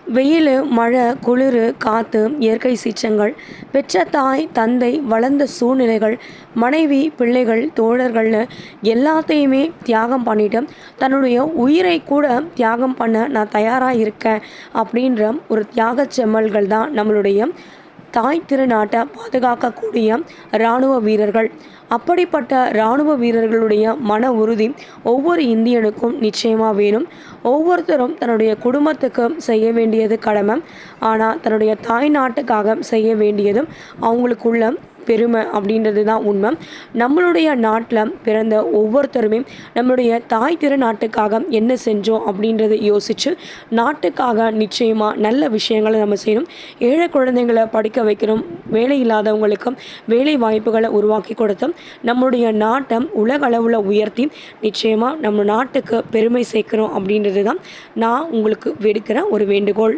வெயில், மழை, குளிர், காற்று, இயற்கை சீற்றங்கள், பெற்ற தாய், தந்தை, வளர்ந்த சூழ்நிலைகள், மனைவி, பிள்ளைகள், தோழர்கள்னு எல்லாத்தையுமே தியாகம் பண்ணிட்டு தன்னுடைய உயிரை கூட தியாகம் பண்ண நான் தயாராக இருக்கேன் அப்படின்ற ஒரு தியாகச் செம்மல்கள் தான் நம்மளுடைய தாய் திருநாட்டை பாதுகாக்கக்கூடிய இராணுவ வீரர்கள். அப்படிப்பட்ட இராணுவ வீரர்களுடைய மன உறுதி ஒவ்வொரு இந்தியனுக்கும் நிச்சயமாக வேணும். ஒவ்வொருத்தரும் தன்னுடைய குடும்பத்துக்கு செய்ய வேண்டியது கடமை. ஆனால் தன்னுடைய தாய் நாட்டுக்காக செய்ய வேண்டியதும் அவங்களுக்குள்ள பெருமை அப்படின்றது தான் உண்மை. நம்மளுடைய நாட்டில் பிறந்த ஒவ்வொருத்தருமே நம்மளுடைய தாய் திருநாட்டுக்காக என்ன செஞ்சோம் அப்படின்றத யோசித்து நாட்டுக்காக நிச்சயமாக நல்ல விஷயங்களை நம்ம செய்யணும். ஏழை குழந்தைங்களை படிக்க வைக்கணும். வேலை இல்லாதவங்களுக்கும் வேலை வாய்ப்புகளை உருவாக்கி கொடுத்தோம். நம்மளுடைய நாட்டை உலக அளவில் உயர்த்தி நிச்சயமாக நம்ம நாட்டுக்கு பெருமை சேர்க்கணும் அப்படின்றது தான் நான் உங்களுக்கு விடுக்கிற ஒரு வேண்டுகோள்.